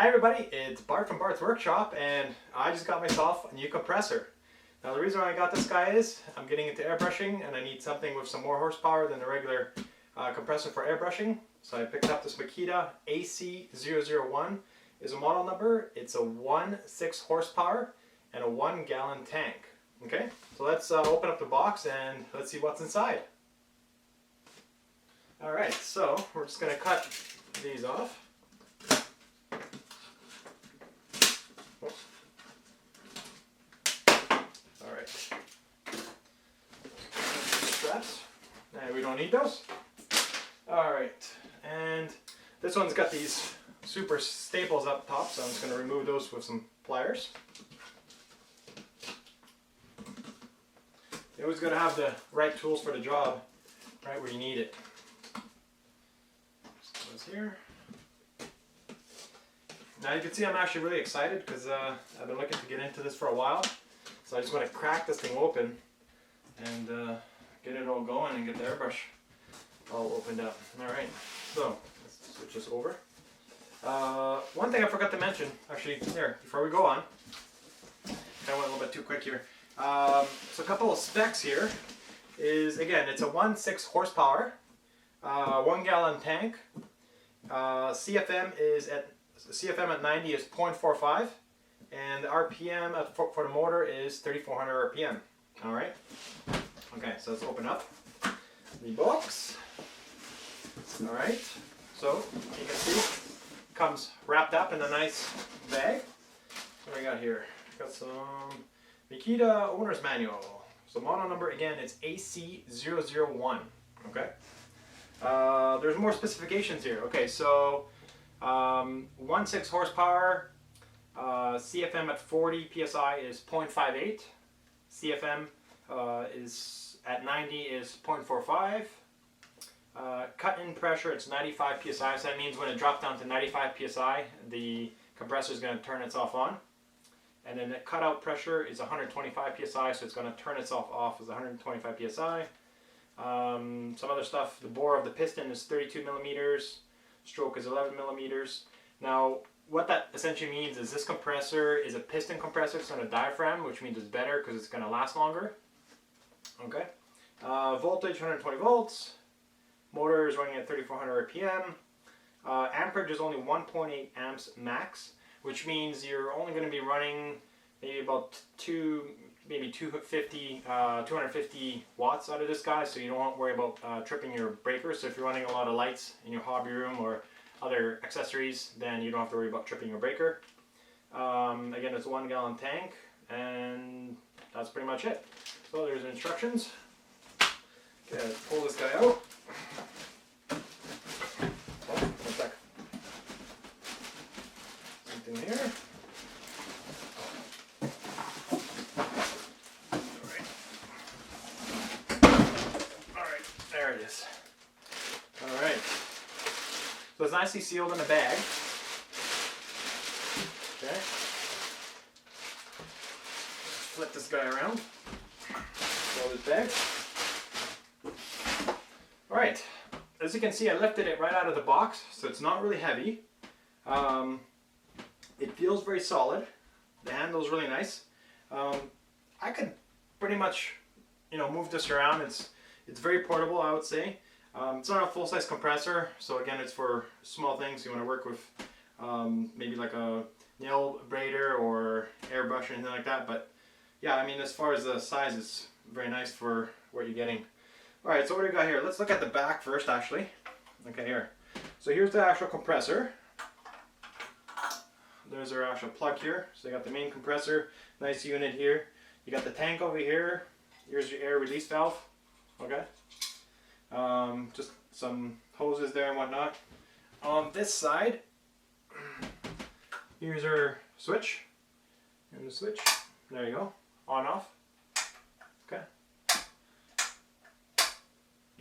Hi everybody, it's Bart from Bart's Workshop, and I just got myself a new compressor. Now the reason why I got this guy is I'm getting into airbrushing and I need something with some more horsepower than the regular compressor for airbrushing. So I picked up this Makita AC001 is a model number. It's a 1.6 horsepower and a 1 gallon tank. Okay, so let's open up the box and let's see what's inside. Alright, so we're just going to cut these off. Alright. Straps. And we don't need those. Alright. And this one's got these super staples up top, so I'm just going to remove those with some pliers. You always got to have the right tools for the job right where you need it. Just goes here. Now you can see I'm actually really excited because I've been looking to get into this for a while. So I just want to crack this thing open and get it all going and get the airbrush all opened up. Alright, so let's switch this over. One thing I forgot to mention, actually, here, before we go on, I went a little bit too quick here. So a couple of specs here is, again, it's a 1.6 horsepower, 1 gallon tank. CFM at 90 is 0.45, and the RPM for the motor is 3,400 RPM. All right. Okay, so let's open up the box. All right. So you can see, it comes wrapped up in a nice bag. What do we got here? Got some Makita owner's manual. So model number again, it's AC001. Okay. There's more specifications here. Okay, so 1.6 horsepower, CFM at 40 psi is 0.58, CFM is at 90 is 0.45, cut-in pressure it's 95 psi, so that means when it drops down to 95 psi, the compressor is going to turn itself on. And then the cutout pressure is 125 psi, so it's going to turn itself off as 125 psi. Some other stuff, the bore of the piston is 32 millimeters, stroke is 11 millimeters. Now, what that essentially means is this compressor is a piston compressor. It's not a diaphragm, which means it's better because it's going to last longer. Okay. Voltage 120 volts. Motor is running at 3,400 RPM. Amperage is only 1.8 amps max, which means you're only going to be running maybe about 250 watts out of this guy, so you don't want to worry about tripping your breakers. So if you're running a lot of lights in your hobby room or other accessories, then you don't have to worry about tripping your breaker. Again, it's a 1 gallon tank, and that's pretty much it. So there's instructions. Okay, let's pull this guy out. Oh, one sec. Something here. There it is. Alright. So it's nicely sealed in a bag. Okay. Flip this guy around. Roll this bag. Alright. As you can see, I lifted it right out of the box, so it's not really heavy. It feels very solid. The handle's really nice. I could pretty much, move this around. It's very portable, I would say. It's not a full-size compressor, so again, it's for small things. You want to work with maybe like a nail braider or airbrush or anything like that. But yeah, I mean, as far as the size, it's very nice for what you're getting. Alright, so what do we got here? Let's look at the back first, actually. Okay, here. So here's the actual compressor. There's our actual plug here. So you got the main compressor, nice unit here. You got the tank over here. Here's your air release valve. Okay, just some hoses there and whatnot. On this side, here's our switch, and the switch, there you go, on off. Okay,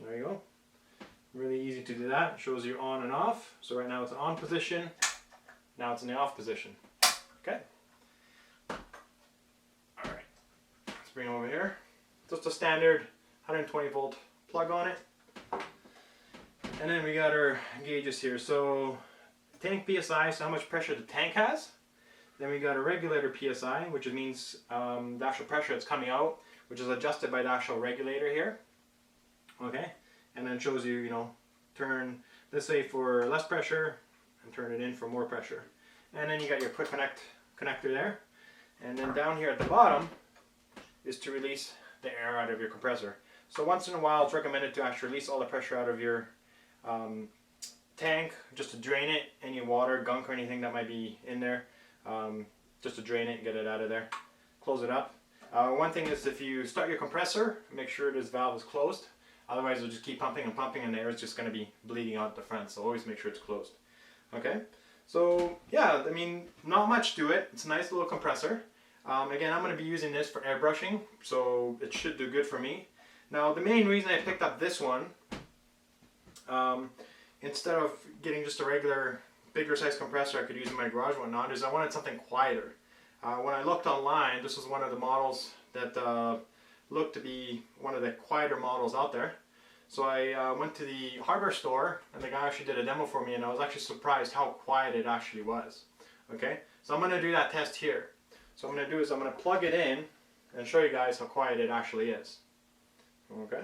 there you go, really easy to do that. It shows you on and off. So right now it's in on position, now it's in the off position. Okay, alright, let's bring it over here. Just a standard 120 volt plug on it, and then we got our gauges here. So tank PSI, so how much pressure the tank has. Then we got a regulator PSI, which means the actual pressure that's coming out, which is adjusted by the actual regulator here. Okay, and then shows you, turn this way for less pressure and turn it in for more pressure. And then you got your quick connector there. And then down here at the bottom is to release the air out of your compressor. So once in a while it's recommended to actually release all the pressure out of your tank, just to drain it, any water, gunk or anything that might be in there, just to drain it and get it out of there. Close it up. One thing is, if you start your compressor, make sure this valve is closed. Otherwise it'll just keep pumping and pumping and the air is just going to be bleeding out the front, so always make sure it's closed. Okay, so yeah, I mean, not much to it. It's a nice little compressor. Again, I'm going to be using this for airbrushing, so it should do good for me. Now, the main reason I picked up this one, instead of getting just a regular bigger size compressor I could use in my garage and whatnot, is I wanted something quieter. When I looked online, this was one of the models that looked to be one of the quieter models out there. So I went to the hardware store and the guy actually did a demo for me, and I was actually surprised how quiet it actually was. Okay, so I'm going to do that test here. So what I'm going to do is I'm going to plug it in and show you guys how quiet it actually is. Okay.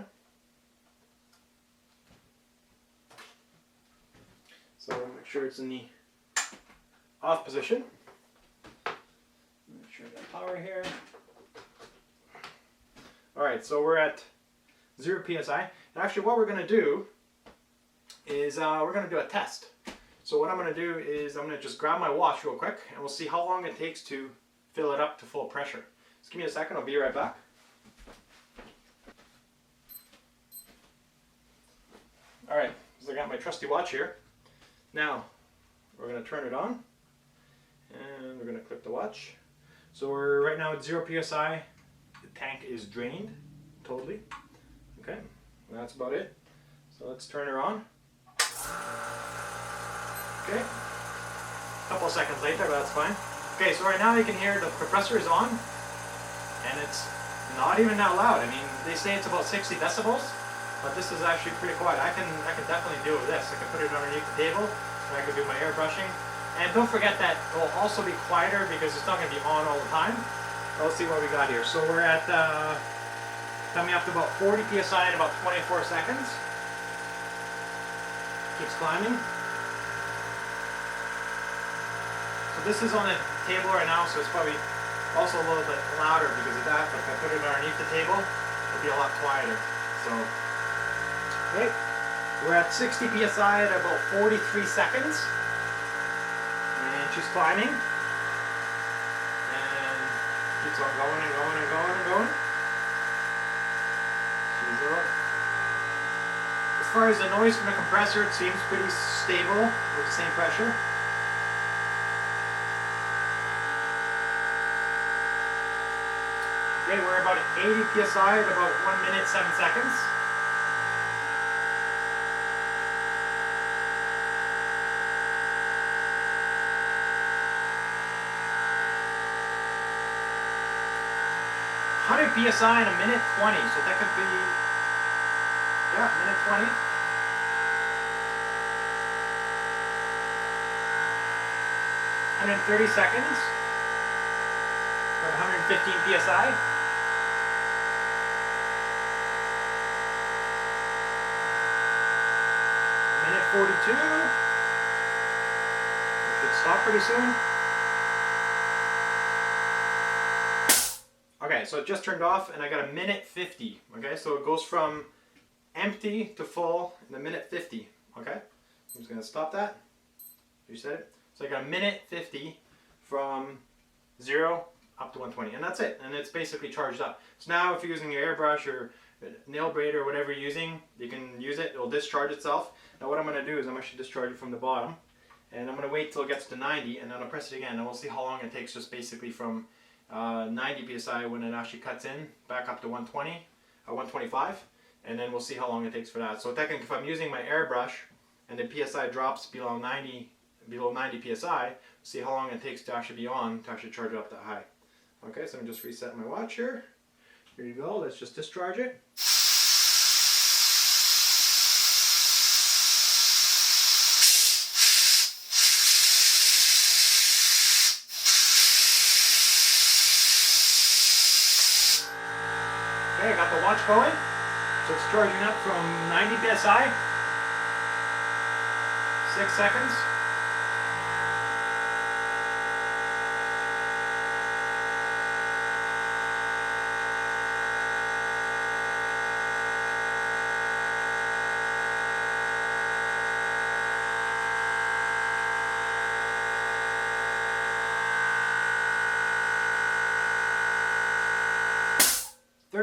So make sure it's in the off position. Make sure I got power here. Alright, so we're at 0 psi. And actually what we're going to do is we're going to do a test. So what I'm going to do is I'm going to just grab my watch real quick and we'll see how long it takes to fill it up to full pressure. Just give me a second, I'll be right back. Alright, so I got my trusty watch here. Now, we're going to turn it on and we're going to click the watch. So we're right now at 0 psi. The tank is drained totally. Okay, that's about it. So let's turn her on. Okay, a couple seconds later, but that's fine. Okay, so right now you can hear the compressor is on, and it's not even that loud. I mean, they say it's about 60 decibels, but this is actually pretty quiet. I can definitely deal with this. I can put it underneath the table, and I can do my air brushing. And don't forget that it will also be quieter because it's not going to be on all the time. Let's see what we got here. So we're at coming up to about 40 psi in about 24 seconds. Keeps climbing. So this is on the table right now, so it's probably also a little bit louder because of that, but if I put it underneath the table, it'll be a lot quieter. So, okay, we're at 60 psi at about 43 seconds, and she's climbing, and keeps on going and going and going and going. She's up. As far as the noise from the compressor, it seems pretty stable with the same pressure. Okay, we're about 80 psi at about 1 minute 7 seconds. PSI in a minute 20, so that could be, yeah, minute 20. And in 30 seconds, about 115 psi. Minute 42. It should stop pretty soon. Okay, so it just turned off and I got a minute 50. Okay, so it goes from empty to full in a minute 50. Okay, I'm just going to stop that. You said it. So I got a minute 50 from 0 up to 120, and that's it. And it's basically charged up. So now if you're using your airbrush or nail braid or whatever you're using, you can use it. It'll discharge itself. Now what I'm going to do is I'm actually discharge it from the bottom, and I'm going to wait till it gets to 90, and then I'll press it again, and we'll see how long it takes, just basically from 90 psi when it actually cuts in back up to 120 or 125, and then we'll see how long it takes for that. So technically, if I'm using my airbrush and the psi drops below 90 psi, see how long it takes to actually be on to actually charge it up that high. Okay, so I'm just reset my watch here. Here you go. Let's just discharge it. watch going. So it's charging up from 90 psi. 6 seconds.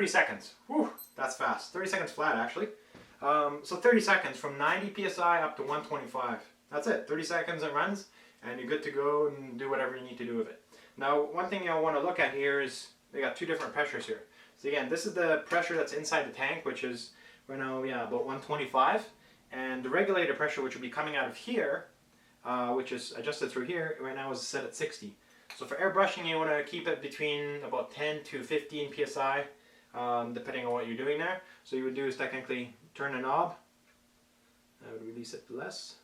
Seconds. Whew, that's fast. 30 seconds flat, actually. So 30 seconds from 90 psi up to 125. That's it. 30 seconds it runs, and you're good to go and do whatever you need to do with it. Now, one thing I want to look at here is they got two different pressures here. So again, this is the pressure that's inside the tank, which is right now, yeah, about 125. And the regulator pressure, which will be coming out of here, which is adjusted through here, right now is set at 60. So for airbrushing, you want to keep it between about 10 to 15 psi. Depending on what you're doing there. So you would do is technically turn the knob. I would release it less.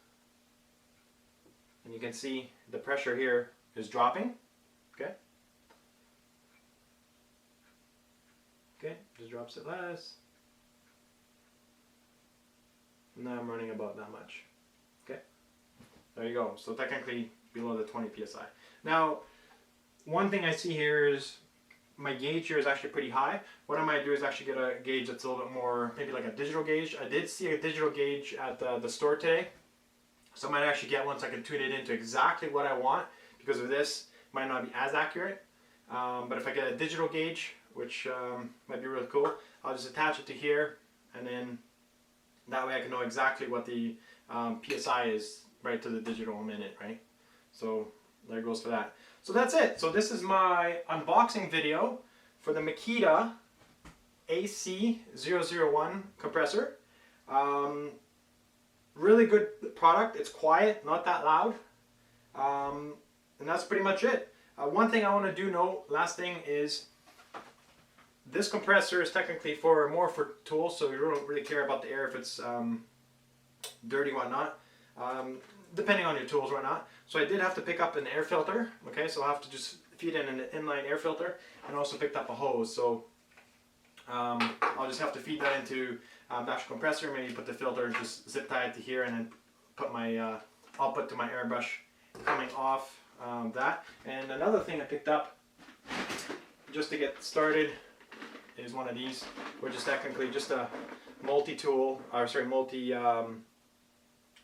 And you can see the pressure here is dropping. Okay. Okay, just drops it less. Now I'm running about that much. Okay. There you go. So technically below the 20 psi. Now, one thing I see here is my gauge here is actually pretty high. What I might do is actually get a gauge that's a little bit more, maybe like a digital gauge. I did see a digital gauge at the store today. So I might actually get one so I can tune it into exactly what I want, because of this might not be as accurate. But if I get a digital gauge, which might be really cool, I'll just attach it to here, and then that way I can know exactly what the PSI is right to the digital minute, right? So there goes for that. So that's it. So this is my unboxing video for the Makita AC001 compressor. Really good product. It's quiet, not that loud. And that's pretty much it. One thing I want to do note, last thing, is this compressor is technically more for tools, so you don't really care about the air if it's dirty, whatnot. Depending on your tools or whatnot. So I did have to pick up an air filter. Okay, so I'll have to just feed in an inline air filter, and also picked up a hose. So I'll just have to feed that into the actual compressor, maybe put the filter, just zip tie it to here, and then put my output to my airbrush coming off that. And another thing I picked up just to get started is one of these, which is technically just a multi-tool, or sorry,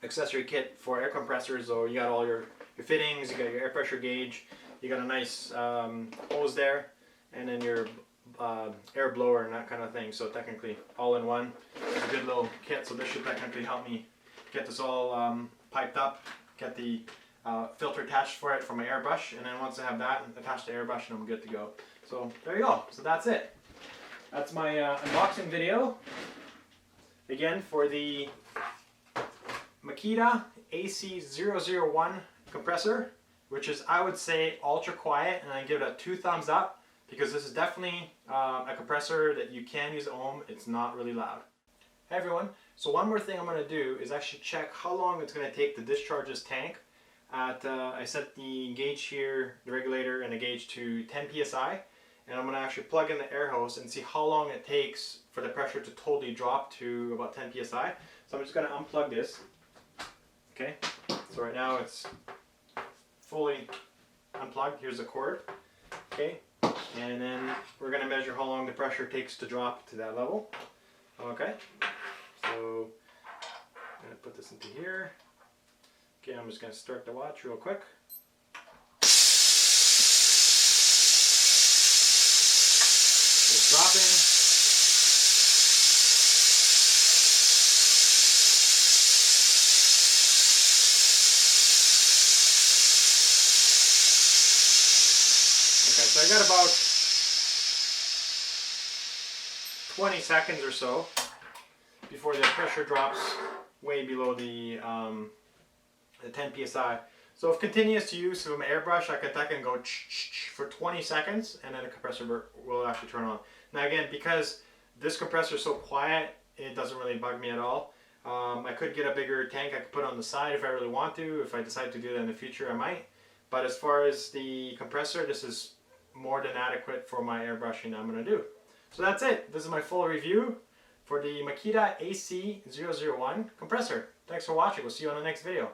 accessory kit for air compressors. So you got all your fittings, you got your air pressure gauge, you got a nice hose there, and then your air blower and that kind of thing. So technically all in one. It's a good little kit, so this should technically help me get this all piped up, get the filter attached for it for my airbrush, and then once I have that attached to airbrush, and I'm good to go. So there you go. So that's it. That's my unboxing video. Again, for the Makita AC001 compressor, which is, I would say, ultra quiet, and I give it a 2 thumbs up, because this is definitely a compressor that you can use at home. It's not really loud. Hey everyone, so one more thing I'm going to do is actually check how long it's going to take to discharge this tank. I set the gauge here, the regulator and the gauge, to 10 psi, and I'm going to actually plug in the air hose and see how long it takes for the pressure to totally drop to about 10 psi. So I'm just going to unplug this. Okay, so right now it's fully unplugged. Here's the cord. Okay, and then we're going to measure how long the pressure takes to drop to that level. Okay, so I'm going to put this into here. Okay, I'm just going to start the watch real quick. It's dropping. So I got about 20 seconds or so before the pressure drops way below the 10 psi. So if continuous use of my airbrush, I can go for 20 seconds, and then the compressor will actually turn on. Now again, because this compressor is so quiet, it doesn't really bug me at all. I could get a bigger tank I could put on the side if I really want to. If I decide to do that in the future, I might. But as far as the compressor, this is more than adequate for my airbrushing I'm going to do. So that's it. This is my full review for the Makita AC001 compressor. Thanks for watching. We'll see you on the next video.